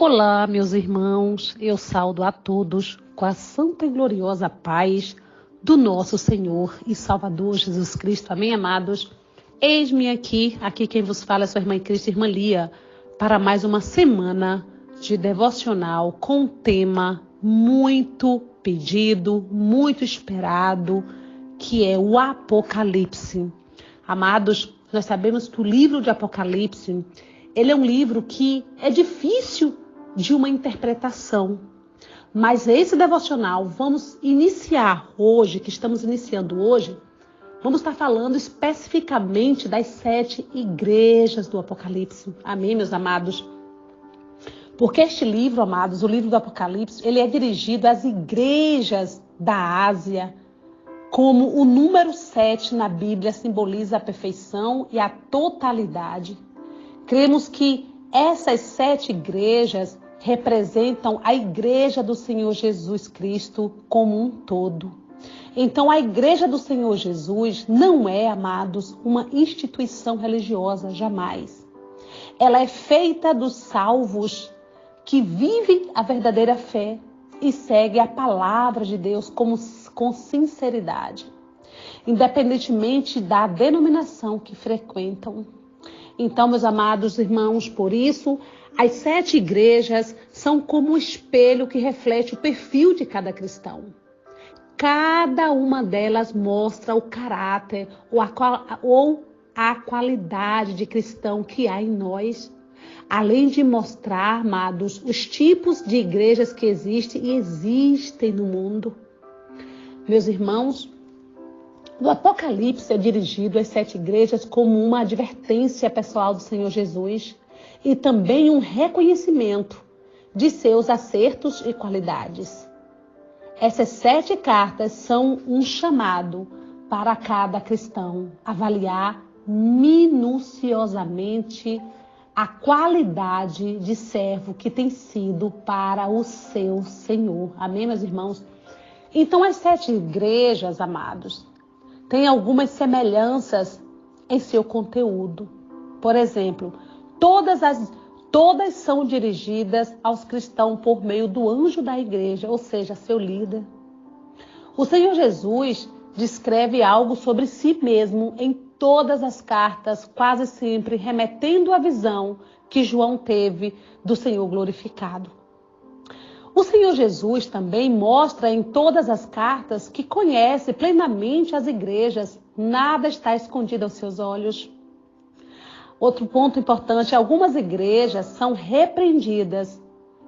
Olá, meus irmãos, eu saudo a todos com a santa e gloriosa paz do nosso Senhor e Salvador Jesus Cristo. Amém, amados? Eis-me aqui quem vos fala é sua irmã em Cristo, irmã Lia, para mais uma semana de devocional com um tema muito pedido, muito esperado, que é o Apocalipse. Amados, nós sabemos que o livro de Apocalipse, ele é um livro que é difícil de uma interpretação. Mas esse devocional, vamos iniciar hoje, que estamos iniciando hoje, vamos estar falando especificamente das 7 igrejas do Apocalipse. Amém, meus amados? Porque este livro, amados, o livro do Apocalipse, ele é dirigido às igrejas da Ásia, como o número 7 na Bíblia simboliza a perfeição e a totalidade. Cremos que essas 7 igrejas representam a igreja do Senhor Jesus Cristo como um todo. Então, a igreja do Senhor Jesus não é, amados, uma instituição religiosa, jamais. Ela é feita dos salvos que vivem a verdadeira fé e seguem a palavra de Deus com sinceridade, independentemente da denominação que frequentam. Então, meus amados irmãos, por isso, as 7 igrejas são como um espelho que reflete o perfil de cada cristão. Cada uma delas mostra o caráter ou a qualidade de cristão que há em nós, além de mostrar, amados, os tipos de igrejas que existem no mundo. Meus irmãos, o Apocalipse é dirigido às 7 igrejas como uma advertência pessoal do Senhor Jesus e também um reconhecimento de seus acertos e qualidades. Essas 7 cartas são um chamado para cada cristão avaliar minuciosamente a qualidade de servo que tem sido para o seu Senhor. Amém, meus irmãos? Então, as 7 igrejas, amados, têm algumas semelhanças em seu conteúdo. Por exemplo, todas são dirigidas aos cristãos por meio do anjo da igreja, ou seja, seu líder. O Senhor Jesus descreve algo sobre si mesmo em todas as cartas, quase sempre remetendo à visão que João teve do Senhor glorificado. O Senhor Jesus também mostra em todas as cartas que conhece plenamente as igrejas, nada está escondido aos seus olhos. Outro ponto importante, algumas igrejas são repreendidas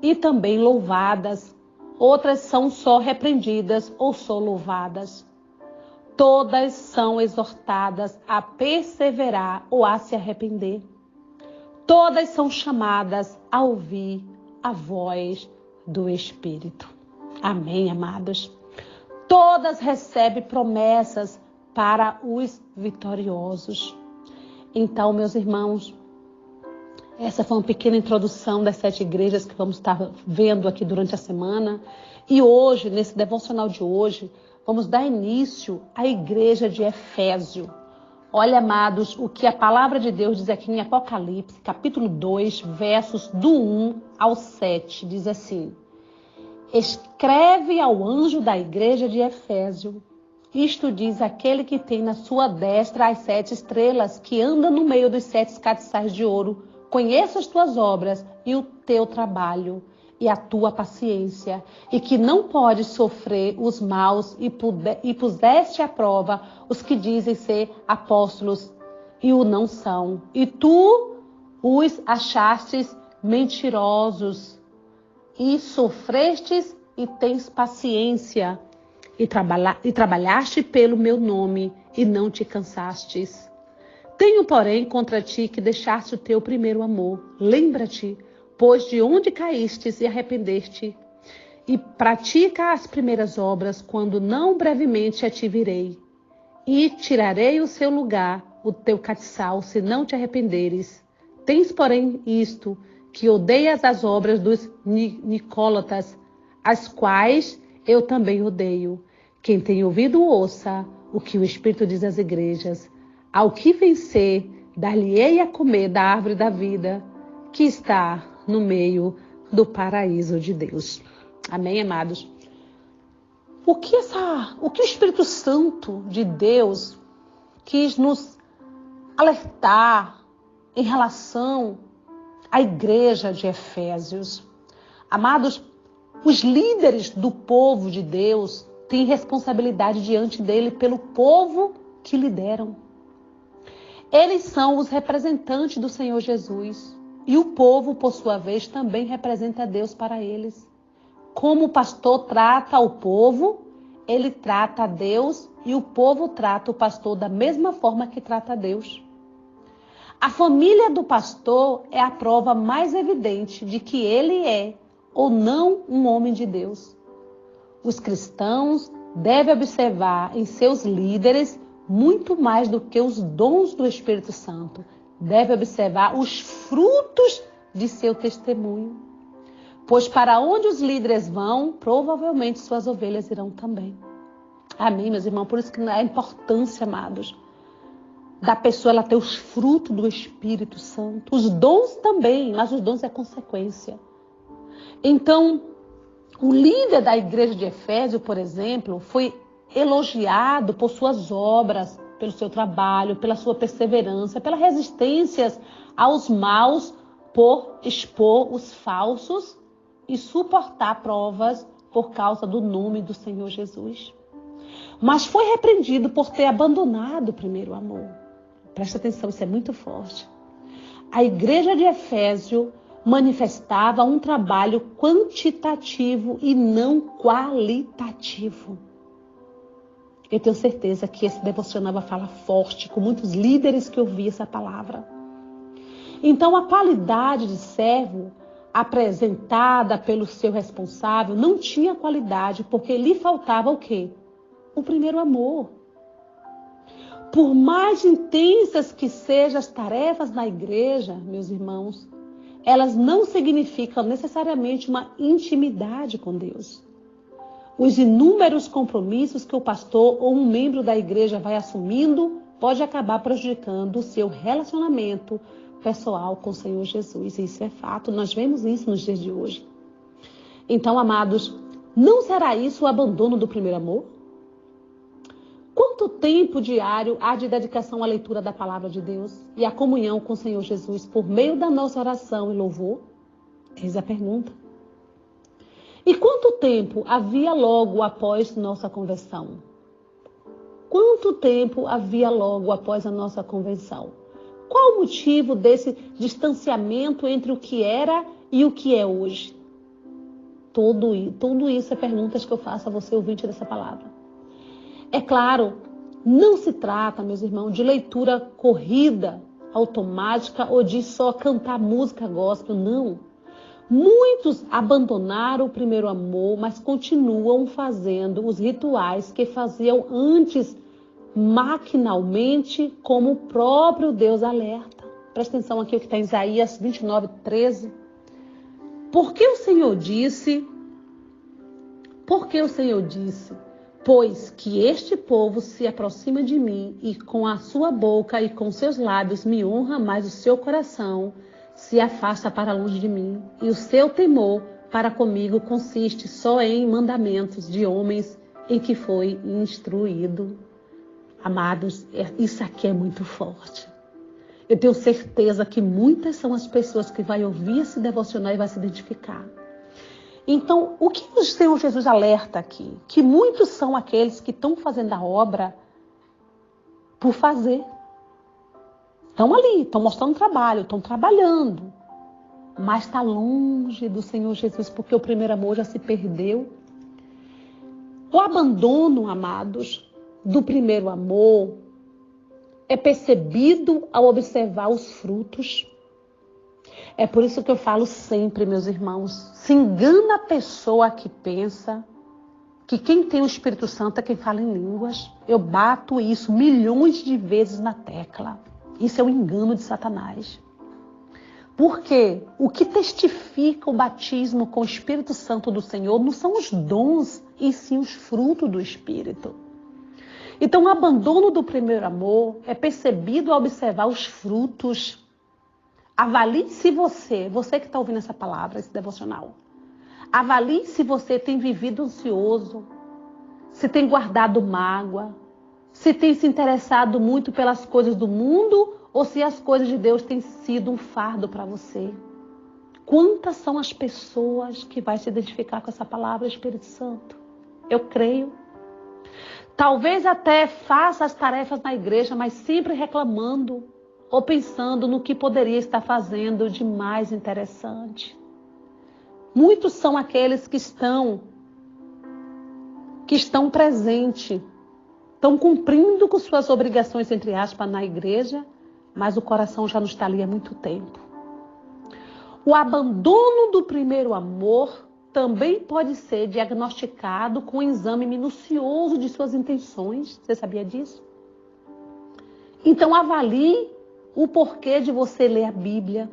e também louvadas, outras são só repreendidas ou só louvadas. Todas são exortadas a perseverar ou a se arrepender. Todas são chamadas a ouvir a voz do Espírito. Amém, amados? Todas recebem promessas para os vitoriosos. Então, meus irmãos, essa foi uma pequena introdução das 7 igrejas que vamos estar vendo aqui durante a semana. E hoje, nesse devocional de hoje, vamos dar início à igreja de Éfeso. Olha, amados, o que a palavra de Deus diz aqui em Apocalipse, capítulo 2, versos do 1 ao 7, diz assim: escreve ao anjo da igreja de Éfeso. Isto diz aquele que tem na sua destra as 7 estrelas, que anda no meio dos 7 castiçais de ouro. Conheço as tuas obras e o teu trabalho e a tua paciência, e que não podes sofrer os maus, e puseste à prova os que dizem ser apóstolos e o não são. E tu os achastes mentirosos, e sofrestes e tens paciência, e trabalhaste pelo meu nome, e não te cansastes. Tenho, porém, contra ti que deixaste o teu primeiro amor. Lembra-te, pois, de onde caístes e arrependeste, e pratica as primeiras obras, quando não brevemente a te virei. E tirarei o seu lugar, o teu castiçal, se não te arrependeres. Tens, porém, isto, que odeias as obras dos nicólatas, as quais eu também odeio. Quem tem ouvido, ouça o que o Espírito diz às igrejas. Ao que vencer, dar-lhe-ei a comer da árvore da vida, que está no meio do paraíso de Deus. Amém, amados? O que o Espírito Santo de Deus quis nos alertar em relação à igreja de Efésios? Amados, os líderes do povo de Deus têm responsabilidade diante dele pelo povo que lideram. Eles são os representantes do Senhor Jesus. E o povo, por sua vez, também representa Deus para eles. Como o pastor trata o povo, ele trata a Deus e o povo trata o pastor da mesma forma que trata a Deus. A família do pastor é a prova mais evidente de que ele é ou não um homem de Deus. Os cristãos devem observar em seus líderes muito mais do que os dons do Espírito Santo. Devem observar os frutos de seu testemunho. Pois para onde os líderes vão, provavelmente suas ovelhas irão também. Amém, meus irmãos? Por isso que a importância, amados, da pessoa ela ter os frutos do Espírito Santo. Os dons também, mas os dons é consequência. Então, o líder da igreja de Efésio, por exemplo, foi elogiado por suas obras, pelo seu trabalho, pela sua perseverança, pelas resistências aos maus, por expor os falsos e suportar provas por causa do nome do Senhor Jesus. Mas foi repreendido por ter abandonado o primeiro amor. Presta atenção, isso é muito forte. A igreja de Efésio manifestava um trabalho quantitativo e não qualitativo. Eu tenho certeza que esse devocional vai falar forte com muitos líderes que ouviram essa palavra. Então, a qualidade de servo apresentada pelo seu responsável não tinha qualidade, porque lhe faltava o quê? O primeiro amor. Por mais intensas que sejam as tarefas na igreja, meus irmãos, elas não significam necessariamente uma intimidade com Deus. Os inúmeros compromissos que o pastor ou um membro da igreja vai assumindo pode acabar prejudicando o seu relacionamento pessoal com o Senhor Jesus. Isso é fato, nós vemos isso nos dias de hoje. Então, amados, não será isso o abandono do primeiro amor? Quanto tempo diário há de dedicação à leitura da palavra de Deus e à comunhão com o Senhor Jesus por meio da nossa oração e louvor? Eis a pergunta. E quanto tempo havia logo após nossa conversão? Quanto tempo havia logo após a nossa conversão? Qual o motivo desse distanciamento entre o que era e o que é hoje? Tudo isso é perguntas que eu faço a você, ouvinte dessa palavra. É claro, não se trata, meus irmãos, de leitura corrida, automática ou de só cantar música gospel, não. Muitos abandonaram o primeiro amor, mas continuam fazendo os rituais que faziam antes maquinalmente, como o próprio Deus alerta. Presta atenção aqui o que está em Isaías 29:13. Porque o Senhor disse, pois que este povo se aproxima de mim e com a sua boca e com seus lábios me honra, mas o seu coração se afasta para longe de mim, e o seu temor para comigo consiste só em mandamentos de homens em que foi instruído. Amados, isso aqui é muito forte. Eu tenho certeza que muitas são as pessoas que vão ouvir esse devocional e vai se identificar. Então, o que o Senhor Jesus alerta aqui? Que muitos são aqueles que estão fazendo a obra por fazer. Estão ali, estão mostrando trabalho, estão trabalhando. Mas está longe do Senhor Jesus, porque o primeiro amor já se perdeu. O abandono, amados, do primeiro amor é percebido ao observar os frutos. É por isso que eu falo sempre, meus irmãos, se engana a pessoa que pensa que quem tem o Espírito Santo é quem fala em línguas. Eu bato isso milhões de vezes na tecla. Isso é um engano de Satanás. Porque o que testifica o batismo com o Espírito Santo do Senhor não são os dons, e sim os frutos do Espírito. Então, o abandono do primeiro amor é percebido ao observar os frutos. Avalie se você que está ouvindo essa palavra, esse devocional, avalie se você tem vivido ansioso, se tem guardado mágoa, se tem se interessado muito pelas coisas do mundo ou se as coisas de Deus têm sido um fardo para você. Quantas são as pessoas que vai se identificar com essa palavra, Espírito Santo? Eu creio. Talvez até faça as tarefas na igreja, mas sempre reclamando ou pensando no que poderia estar fazendo de mais interessante. Muitos são aqueles que estão presentes, estão cumprindo com suas obrigações, entre aspas, na igreja, mas o coração já não está ali há muito tempo. O abandono do primeiro amor também pode ser diagnosticado com um exame minucioso de suas intenções. Você sabia disso? Então avalie o porquê de você ler a Bíblia.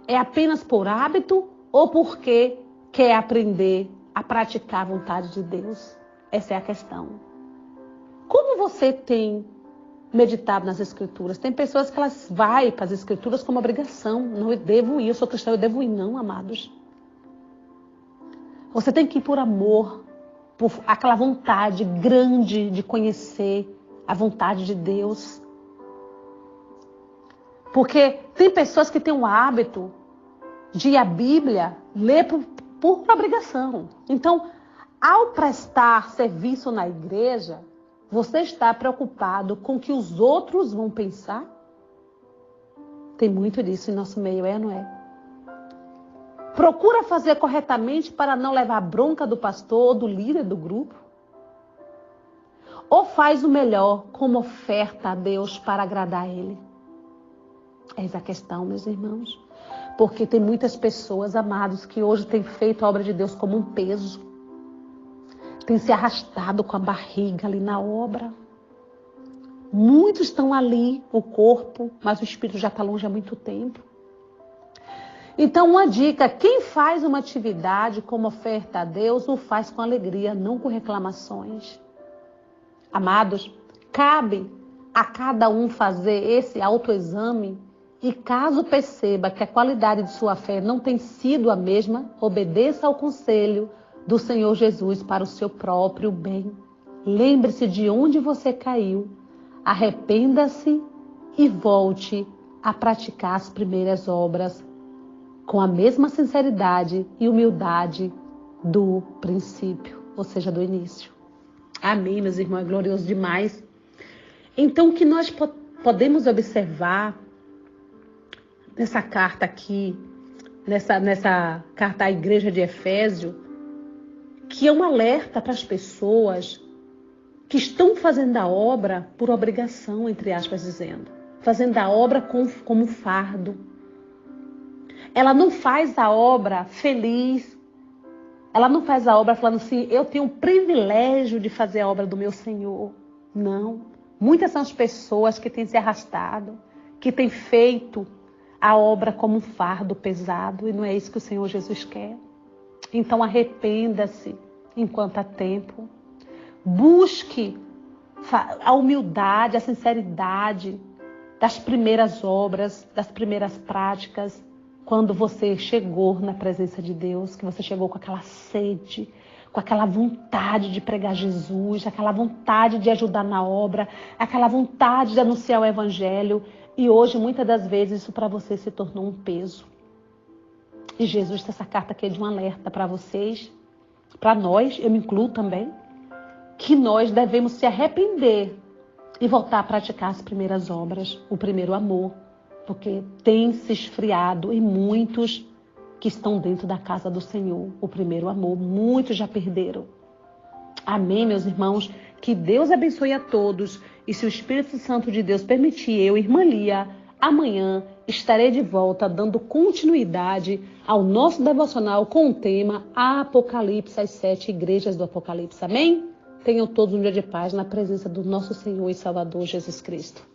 É apenas por hábito ou porque quer aprender a praticar a vontade de Deus? Essa é a questão. Como você tem meditado nas Escrituras? Tem pessoas que elas vão para as Escrituras como obrigação. Não, eu devo ir, eu sou cristão, eu devo ir. Não, amados. Você tem que ir por amor, por aquela vontade grande de conhecer a vontade de Deus. Porque tem pessoas que têm o hábito de ir à Bíblia ler por obrigação. Então, ao prestar serviço na igreja, você está preocupado com o que os outros vão pensar? Tem muito disso em nosso meio, não é? Procura fazer corretamente para não levar a bronca do pastor ou do líder do grupo? Ou faz o melhor como oferta a Deus para agradar a Ele? Essa é a questão, meus irmãos. Porque tem muitas pessoas, amados, que hoje têm feito a obra de Deus como um peso. Tem se arrastado com a barriga ali na obra. Muitos estão ali, o corpo, mas o espírito já está longe há muito tempo. Então, uma dica: quem faz uma atividade como oferta a Deus, o faz com alegria, não com reclamações. Amados, cabe a cada um fazer esse autoexame e caso perceba que a qualidade de sua fé não tem sido a mesma, obedeça ao conselho do Senhor Jesus para o seu próprio bem. Lembre-se de onde você caiu, arrependa-se e volte a praticar as primeiras obras com a mesma sinceridade e humildade do princípio, ou seja, do início. Amém, meus irmãos, é glorioso demais. Então, o que nós podemos observar nessa carta aqui, nessa carta à igreja de Efésio, que é um alerta para as pessoas que estão fazendo a obra por obrigação, entre aspas, dizendo. Fazendo a obra como fardo. Ela não faz a obra feliz. Ela não faz a obra falando assim, eu tenho o privilégio de fazer a obra do meu Senhor. Não. Muitas são as pessoas que têm se arrastado, que têm feito a obra como um fardo pesado, e não é isso que o Senhor Jesus quer. Então arrependa-se enquanto há tempo. Busque a humildade, a sinceridade das primeiras obras, das primeiras práticas, quando você chegou na presença de Deus, que você chegou com aquela sede, com aquela vontade de pregar Jesus, aquela vontade de ajudar na obra, aquela vontade de anunciar o Evangelho. E hoje, muitas das vezes, isso para você se tornou um peso. E Jesus, essa carta aqui é de um alerta para vocês, para nós, eu me incluo também, que nós devemos se arrepender e voltar a praticar as primeiras obras, o primeiro amor, porque tem se esfriado em muitos que estão dentro da casa do Senhor, o primeiro amor, muitos já perderam. Amém, meus irmãos? Que Deus abençoe a todos, e se o Espírito Santo de Deus permitir, eu, irmã Lia, amanhã estarei de volta dando continuidade ao nosso devocional com o tema Apocalipse, as 7 igrejas do Apocalipse. Amém? Tenham todos um dia de paz na presença do nosso Senhor e Salvador Jesus Cristo.